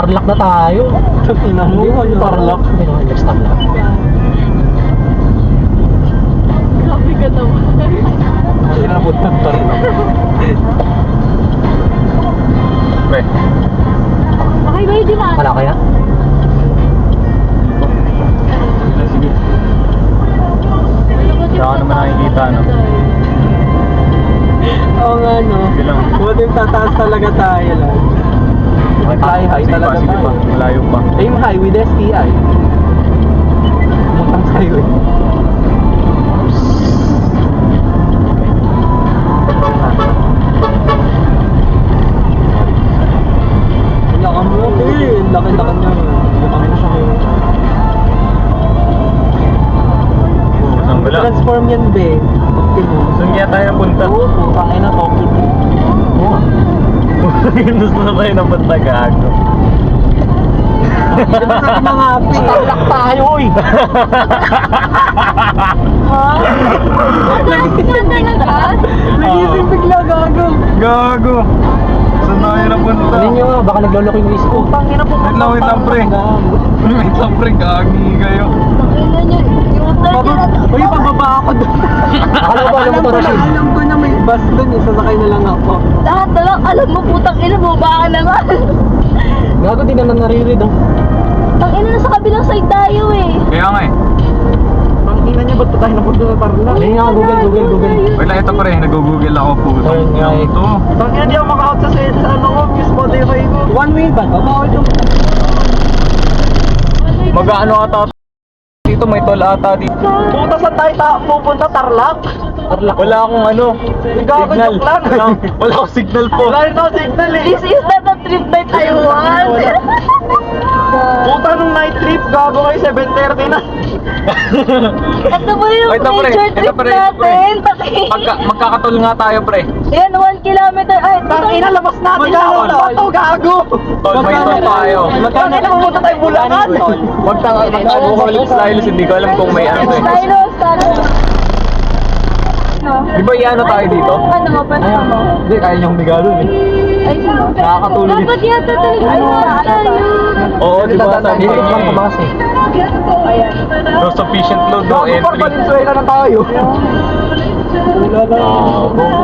Tarlac na tayo. Ina mo, Tarlac. Next time lang. Grabe ka naman. Inabot ng Tarlac. Pre. Okay ba yun, di ba? Wala kaya? Sige. Wala ka naman nakikita, no? Oo nga, no? Bilang. Buti tataas talaga tayo lang. Fly high Sige talaga pa, sige tayo. pa. Malayo pa. Aim high with STI. Mutang skyway. Wala ka mo, eh. Laki-laki niya. Laki na siya ngayon. Oo, saan wala? Transform yan, be. Okay mo. Saan kaya tayo napunta? Oo, putang ina, Tokyo. Oo. Gusto na tayo napunta, gago. Di ba sabi mga happy? Tarlac tayo, oy! Ha? Nagising talaga? Nagising bigla, gago. Gago. Saan tayo napunta? Hindi nyo nga, baka nagloloko yung wrist ko. Putang ina po. Wait lang, wait lang, pre. Wait lang, pre. Gagi kayo. Pakinggan nyo. Yung third na Uy, pababa ako doon. Akala ko ba alam mo to, Rashid? Alam ko na may bus doon, sasakay na lang ako. lahat na lang. Alam mo, putang ina mo, baka naman. Gago, di na naririd, oh. Tang ina na sa kabilang side tayo eh. Kaya nga eh. Ang ina niya, ba't pa tayo napunta sa Tarlac? Hindi nga, Google. Wait lang, ito pre. Nag-google ako po. Ayun nga eh. Ito. Ang ina, di ako maka-out sa ano ko, yung Spotify ko. One way ba? Bawal yung... Mag-ano ata dito, may tol ata dito. Puta saan tayo pupunta? Tarlac? Tarlac. Wala akong ano, Gago, signal. joke lang. Wala akong signal po. Wala rin ako signal eh. This is not a trip by Taiwan. Puta nung night trip, gago kayo 7:30 na. Ito po yung Ito, pre. nature Ito, trip pre. Ito, pre. natin. Pati. Magkakatol nga tayo pre. Yan, 1 kilometer. Ay, Tang ina, labas natin Magkano, lahat. Bato, gago. Tol, may tol tayo. Tang ina, pumunta tayo Bulacan. Wag tanga ko ulit stylus, hindi ko alam kung may ano eh. Stylus, stylus. Di ba iano tayo dito? Ano mo, paano mo? Hindi, kaya niyong biga doon eh. Ay, Nakakatulog dapat yata talaga. Ay, tayo. Oo, di ba sabi Hindi niyo lang eh. kabas eh. No sufficient load, no Gago, par entry. Valenzuela na tayo.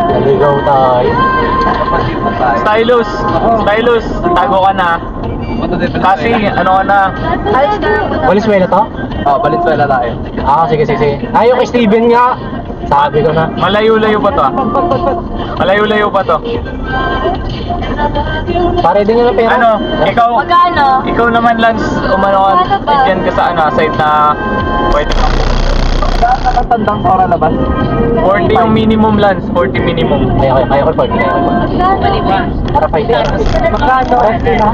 Naligaw tayo. Stylus, tago ka na. Kasi ano ka na? Valenzuela to? Oh, Valenzuela tayo. Ah, sige. Ayaw kay Steven nga. Sabi ko na. Malayo-layo pa to ah. Malayo-layo pa to. Pare din nyo ng pera. Ano, Magkano? ikaw naman Lance, umano ka, dyan ka sa ano, side na pwede kang Nakatandang sa oras labas. 40 yung minimum Lance, 40 minimum. Ayaw ko 40. Para 5 days. Magkano? Okay na.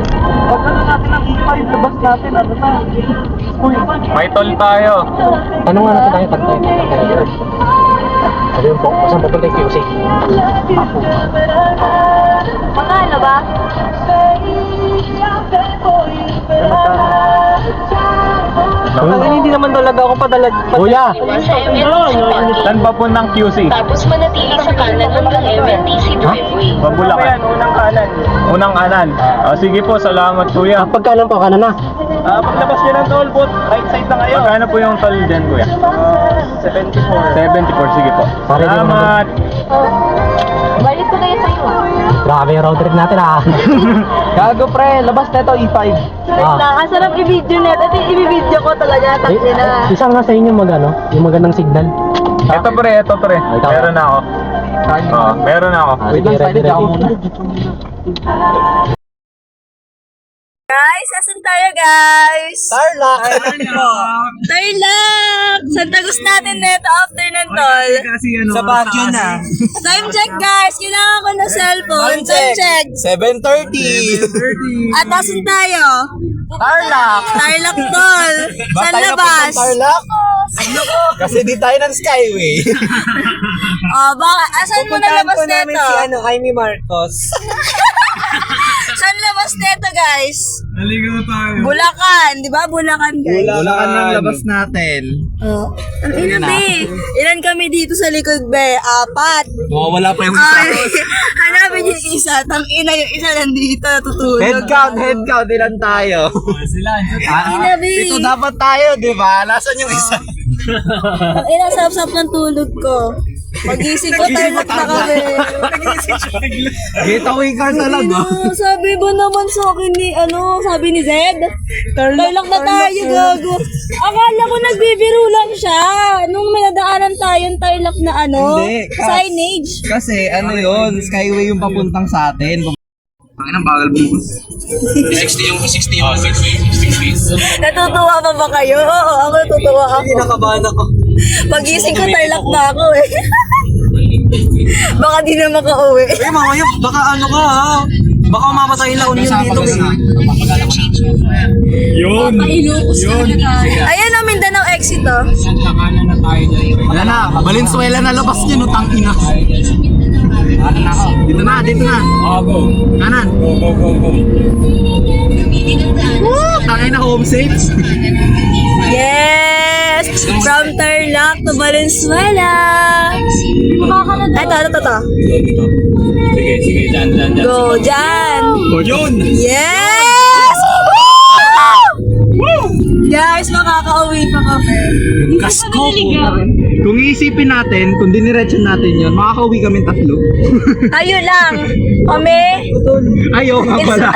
Huwag na natin ang E5, labas natin. Ano na? Uy, May toll tayo. Tanong nga natin tayo, pantay. Sabi yung po, saan pupunta yung QC? Magkano ba? Ang hindi naman talaga ako padala. Kuya! Saan pa po ng QC? Tapos manatili sa kanan hanggang MNTC driveway. Babulakan. Unang kanan. Unang kanan. Sige po, salamat kuya. Pagkaalam po, kanan na. Paglabas nyo ng toll booth, right side na kayo. Magkano po yung toll dyan kuya? 74. 74, sige po. Pare, di Salamat. Balit ko kayo sa'yo. Grabe yung road trip natin ah. Gago pre, labas na ito E5. Ah. Ang sarap i-video net. Ito yung i-video ko talaga. Tangin na. Isa nga sa inyo yung magandang signal. Ito pre. Ikaw. Meron na ako. Meron na ako. Ah, Wait sige, lang, silent ako muna. Guys, asan tayo guys? Tarlac! Tarlac! Santa Cruz natin neto after ng tol. Sa Baguio na. Time check guys! Kailangan ko na cellphone. Time check. 7:30. At asan tayo? Tarlac! Tarlac tol. San labas? Tarlac? Kasi di tayo ng Skyway. Oh, baka, asan mo na labas neto? Jaime Marcos. Saan labas neto guys? Naligaw tayo. Bulacan, di ba? Bulacan, guys. Bulacan ng labas natin. Oh. Ang ina, be. Ilan kami dito sa likod, be? 4. Mawawala pa yung Ay, hanapin yung isa. Tang ina yung isa nandito, tutulog. head count, ilan tayo? Ina, be. Ito dapat tayo, di ba? Nasaan yung isa? Ang ina, sap-sap ng tulog ko. Pagising ko, tarlak na kami. Getaway car talaga. Sabi ba naman sa akin ni, sabi ni Zed? Tarlak na tayo, gago. Akala ko nagbibiro lang siya. Nung may nadaanan tayong tarlak na Hindi, signage. Kasi yun, Skyway yung papuntang sa atin. Ang bagal bumos. 60 yung 60. Natutuwa pa ba kayo? Oo, ako natutuwa ako. Kinakabahan ako. Pagising ko, tarlak na ako eh. Baka di na makauwi. Eh, mamaya, baka ka ha? Baka mamatay lang yun dito. Yun. Ayan o, Mindanao exit oh. Wala na, Valenzuela na labas niya, no, tangina. Dito na. Kanan. Go. Woo! Tangay na home safe. Yes! From Tarlac to Valenzuela. Ito. Sige, dyan. Go, dyan. Yun! Yes! Woo! Guys, makakauwi pa kami. Kasko Kung iisipin natin, kung diniretso natin yun, makakauwi kami 3. Ayun lang. Kami. Ayaw nga pala.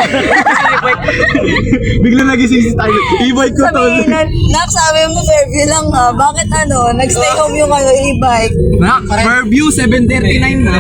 Bigla nagising si tayo. E-bike ko tol. Sabihin na, Nak, sabi mo Fairview lang ha. Bakit nag-stay home yung e-bike? Fairview 7:39 na.